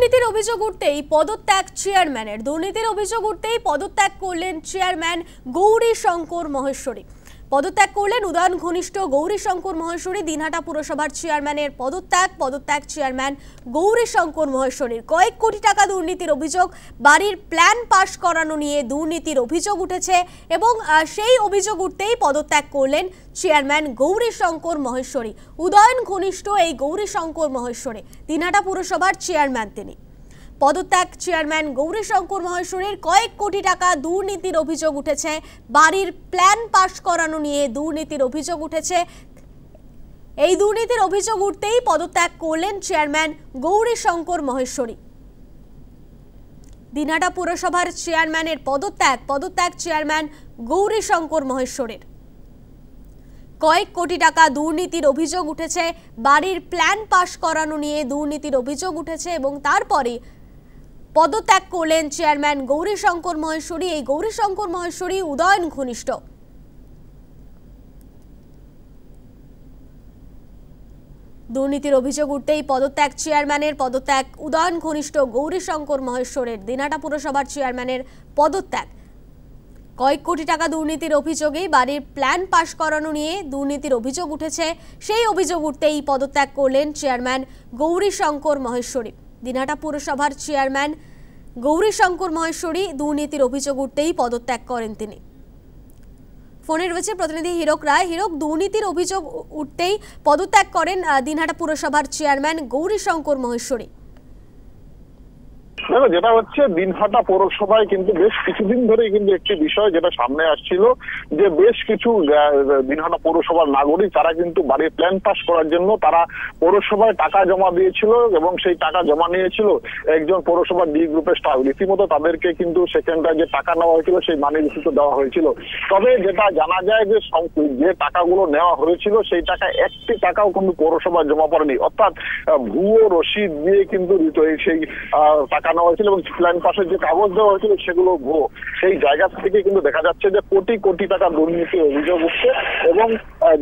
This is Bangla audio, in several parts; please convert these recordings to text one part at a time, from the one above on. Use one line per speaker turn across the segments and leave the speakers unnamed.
দুর্নীতির অভিযোগ উঠতেই পদত্যাগ চেয়ারম্যানের। দুর্নীতির অভিযোগ উঠতেই পদত্যাগ করলেন চেয়ারম্যান গৌরীশঙ্কর মহেশ্বরী। পদত্যাগ করলেন উদয়ন ঘনিষ্ঠ গৌরীশঙ্কর মহেশ্বরী। দিনহাটা পুরসভার চেয়ারম্যানের পদত্যাগ চেয়ারম্যান গৌরীশঙ্কর মহেশ্বরীর। কয়েক কোটি টাকা দুর্নীতির অভিযোগ, বাড়ির প্ল্যান পাশ করানো নিয়ে দুর্নীতির অভিযোগ উঠেছে এবং সেই অভিযোগ উঠতেই পদত্যাগ করলেন চেয়ারম্যান গৌরীশঙ্কর মহেশ্বরী। উদয়ন ঘনিষ্ঠ এই গৌরীশঙ্কর মহেশ্বরী দিনহাটা পুরসভার চেয়ারম্যান। তিনি পদত্যাগ চেয়ারম্যান গৌরীশঙ্কর মহেশ্বরীর। কয়েক কোটি টাকা দুর্নীতির অভিযোগ উঠেছে, বাড়ির প্ল্যান পাশ করানো নিয়ে দুর্নীতির অভিযোগ উঠেছে। এই দুর্নীতির অভিযোগ উঠতেই পদত্যাগ করলেন চেয়ারম্যান গৌরীশঙ্কর মহেশ্বরী। দিনহাটা পুরসভার চেয়ারম্যানের পদত্যাগ চেয়ারম্যান গৌরীশঙ্কর মহেশ্বরীর। কয়েক কোটি টাকা দুর্নীতির অভিযোগ উঠেছে, বাড়ির প্ল্যান পাশ করানো নিয়ে দুর্নীতির অভিযোগ উঠেছে এবং তারপরে পদত্যাগ করলেন চেয়ারম্যান গৌরীশঙ্কর মহেশ্বরী। এই গৌরীশঙ্কর মহেশ্বরী উদয়ন ঘনিষ্ঠ। দুর্নীতির অভিযোগ উঠতেই পদত্যাগ চেয়ারম্যানের। উদয়ন ঘনিষ্ঠ গৌরীশঙ্কর মহেশ্বরের। দিনহাটা পুরসভার চেয়ারম্যানের পদত্যাগ। কয়েক কোটি টাকা দুর্নীতির অভিযোগে বাড়ির প্ল্যান পাশ করানো নিয়ে দুর্নীতির অভিযোগ উঠেছে। সেই অভিযোগ উঠতেই পদত্যাগ করলেন চেয়ারম্যান গৌরীশঙ্কর মহেশ্বরী। দিনহাটা পুরসভার চেয়ারম্যান গৌরীশঙ্কর মহেশ্বরী। দুর্নীতির অভিযোগ উঠতেই পদত্যাগ করেন তিনি। ফোনে রয়েছে প্রতিনিধি হীরক রায়। হীরক, দুর্নীতির অভিযোগ উঠতেই পদত্যাগ করেন দিনহাটা পুরসভার চেয়ারম্যান গৌরীশঙ্কর মহেশ্বরী।
দেখো, যেটা হচ্ছে দিনহাটা পৌরসভায় কিন্তু বেশ কিছুদিন ধরেই কিন্তু একটি বিষয় যেটা সামনে আসছিল যে বেশ কিছু দিনহাটা পৌরসভার নাগরিক তারা কিন্তু বাড়ির প্ল্যান পাস করার জন্য তারা পৌরসভায় টাকা জমা দিয়েছিল এবং সেই টাকা জমা নিয়েছিল একজন পৌরসভার ডি গ্রুপের স্টাফ। রীতিমতো তাদেরকে কিন্তু সেখানটায় যে টাকা নেওয়া হয়েছিল সেই মানি রিসিপ্ট দেওয়া হয়েছিল। তবে যেটা জানা যায় যে টাকাগুলো নেওয়া হয়েছিল সেই টাকা একটি টাকাও কিন্তু পৌরসভায় জমা পড়েনি, অর্থাৎ ভুয়ো রসিদ দিয়ে কিন্তু সেই টাকা নেওয়া হয়েছিল এবং প্ল্যান পাসের যে কাগজ দেওয়া হয়েছিল সেগুলো ভুয়ো। সেই জায়গা থেকে কিন্তু দেখা যাচ্ছে যে কোটি কোটি টাকা দুর্নীতির অভিযোগ উঠছে এবং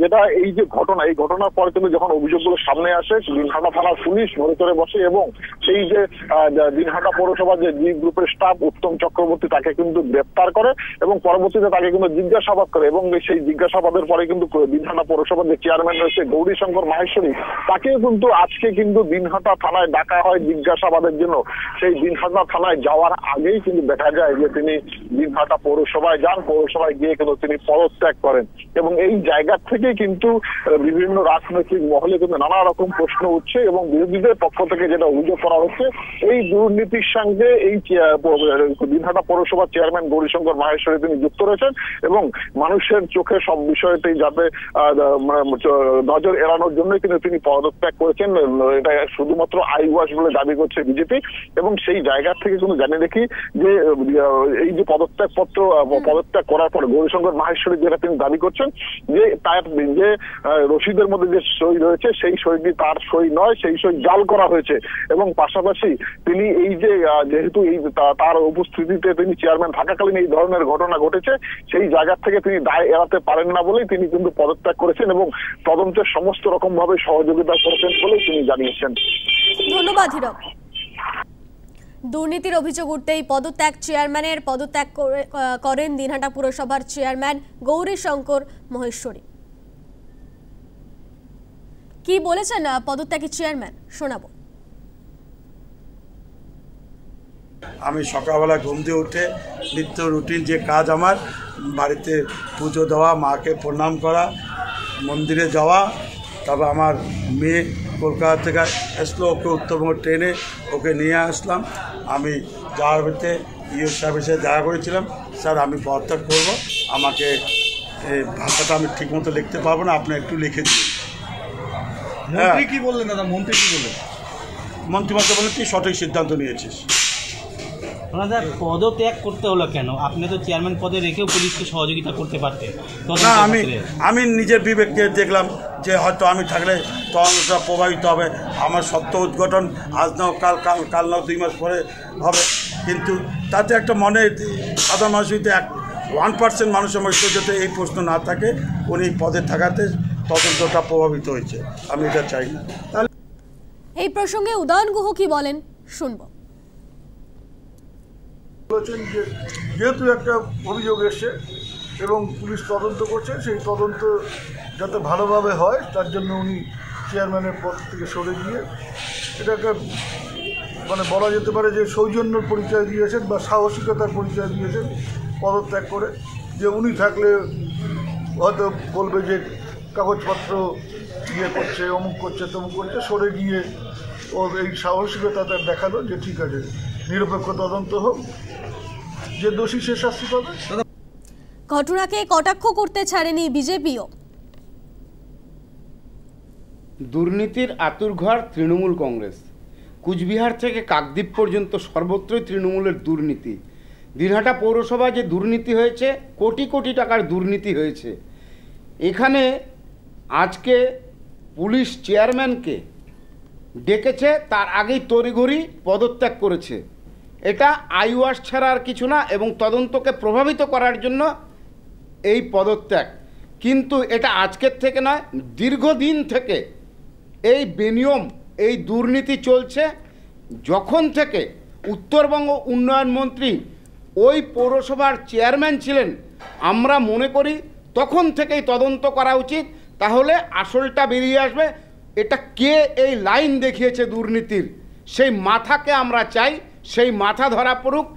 যেটা এই যে ঘটনা, এই ঘটনার পর কিন্তু যখন অভিযোগগুলো সামনে আসে দিনহাটা থানার পুলিশ নড়ে বসে এবং সেই যে দিনহাটা পৌরসভার যে জি গ্রুপের স্টাফ উত্তম চক্রবর্তী তাকে কিন্তু গ্রেপ্তার করে এবং পরবর্তীতে তাকে কিন্তু জিজ্ঞাসাবাদ করে এবং সেই জিজ্ঞাসাবাদের পরে কিন্তু দিনহাটা পৌরসভার যে চেয়ারম্যান রয়েছে গৌরীশঙ্কর মহেশ্বরী তাকেও কিন্তু আজকে কিন্তু দিনহাটা থানায় ডাকা হয় জিজ্ঞাসাবাদের জন্য। সেই দিনহাটা থানায় যাওয়ার আগেই কিন্তু দেখা যায় যে তিনি দিনহাটা পৌরসভায় যান, পৌরসভায় গিয়ে কিন্তু তিনি পদত্যাগ করেন এবং এই জায়গা থেকে কিন্তু বিভিন্ন রাজনৈতিক মহলে কিন্তু নানা রকম প্রশ্ন উঠছে এবং বিরোধীদের পক্ষ থেকে যেটা অভিযোগ করা হচ্ছে এই দুর্নীতির সঙ্গে এই দিনহাটা পৌরসভার চেয়ারম্যান গৌরীশঙ্কর মহেশ্বরী তিনি যুক্ত রয়েছেন এবং মানুষের চোখে সব বিষয়তেই যাতে নজর এড়ানোর জন্য কিন্তু তিনি পদত্যাগ করেছেন। এটা শুধুমাত্র আইওয়াশ বলে দাবি করছে বিজেপি এবং সেই জায়গা থেকে কিন্তু জানিয়ে দেখি যে এই যে পদত্যাগ করার পর গৌরীশঙ্কর মহেশ্বরী যেটা তিনি দাবি করছেন যে তার যে রসিদের মধ্যে যে সই রয়েছে সেই সইটি তার সই নয়, সেই সই জাল করা হয়েছে এবং পাশাপাশি তিনি এই যে যেহেতু এই তার উপস্থিতিতে তিনি চেয়ারম্যান থাকাকালীন এই ধরনের ঘটনা ঘটেছে সেই জায়গা থেকে তিনি দায় এড়াতে পারেন না বলেই তিনি কিন্তু পদত্যাগ করেছেন এবং তদন্তের সমস্ত রকম ভাবে সহযোগিতা করেছেন বলেই তিনি জানিয়েছেন।
ধন্যবাদ হীরক। দুর্নীতির অভিযোগ উঠতেই পদত্যাগ চেয়ারম্যানের। পদত্যাগ করেন দিনহাটা পুরসভার চেয়ারম্যান গৌরীশঙ্কর মহেশ্বরী। কি বলেছেন পদত্যাগী চেয়ারম্যান শোনাবো।
আমি সকালবেলা ঘুম দিয়ে উঠে নিত্য রুটিন যে কাজ আমার বাড়িতে পুজো দেওয়া, মাকে প্রণাম করা, মন্দিরে যাওয়া, তারপর আমার মেয়ে কলকাতা থেকে আসলো, ওকে উত্তরবঙ্গ ট্রেনে ওকে নিয়ে আসলাম। আমি যাওয়ার ভিতরে ইউ সাহেবের সাথে দেখা করেছিলাম, স্যার আমি পদত্যাগ করবো, আমাকে ভাষাটা আমি ঠিকমতো লিখতে পারবো না, আপনি একটু লিখে দিন। হ্যাঁ,
কি বললেন দাদা? মন্ত্রী কি বললেন?
মন্ত্রীমশাই বললেন তুই সঠিক সিদ্ধান্ত নিয়েছিস।
ওনাদের পদত্যাগ করতে হলো কেন? আপনি তো চেয়ারম্যান পদে রেখেও পুলিশকে সহযোগিতা করতে পারতেন।
না, আমি নিজের বিবেককে দেখলাম যে হয়তো আমি থাকলে তদন্তটা প্রভাবিত হবে, আমার সত্য উদ্ঘাটন আজ নাও কাল নাও 2 মাস পরে হবে, কিন্তু তাতে একটা মনে সাধারণ মানুষ 1% মানুষের মধ্যে যাতে এই প্রশ্ন না থাকে উনি পদে থাকাতে তদন্তটা প্রভাবিত হয়েছে, আমি এটা চাই না।
এই প্রসঙ্গে উদয়ন গুহ কি বলেন শুনবো।
বলেছেন যে যেহেতু একটা অভিযোগ এসছে এবং পুলিশ তদন্ত করছে, সেই তদন্ত যাতে ভালোভাবে হয় তার জন্য উনি চেয়ারম্যানের পদ থেকে সরে গিয়ে এটাকে মানে বলা যেতে পারে যে সৌজন্যর পরিচয় দিয়েছেন বা সাহসিকতার পরিচয় দিয়েছেন পদত্যাগ করে। যে উনি থাকলে হয়তো বলবে যে কাগজপত্র ইয়ে করছে, অমুক করছে, তমুক করছে, সরে গিয়ে ও এই সাহসিকতাটা দেখালো যে ঠিক আছে নিরপেক্ষ তদন্ত হোক, যে দোষী সে শাস্তি পাবে।
ঘটনাকে কটাক্ষ করতে ছাড়েনি বিজেপিও।
দুর্নীতির আঁতুড়ঘর তৃণমূল কংগ্রেস। কুচবিহার থেকে কাকদ্বীপ পর্যন্ত সর্বত্রই তৃণমূলের দুর্নীতি। দিনহাটা পৌরসভায় যে দুর্নীতি হয়েছে, কোটি কোটি টাকার দুর্নীতি হয়েছে। এখানে আজকে পুলিশ চেয়ারম্যানকে ডেকেছে, তার আগেই তড়িঘড়ি পদত্যাগ করেছে। এটা আইওয়াস ছাড়া আর কিছু না, এবং তদন্তকে প্রভাবিত করার জন্য এই পদত্যাগ। কিন্তু এটা আজকের থেকে নয়, দীর্ঘদিন থেকে এই বেনিয়ম, এই দুর্নীতি চলছে। যখন থেকে উত্তরবঙ্গ উন্নয়ন মন্ত্রী ওই পৌরসভার চেয়ারম্যান ছিলেন, আমরা মনে করি তখন থেকেই তদন্ত করা উচিত, তাহলে আসলটা বেরিয়ে আসবে। এটা কে এই লাইন দেখিয়েছে দুর্নীতির, সেই মাথাকে আমরা চাই, সেই মাথা ধরা পড়ুক।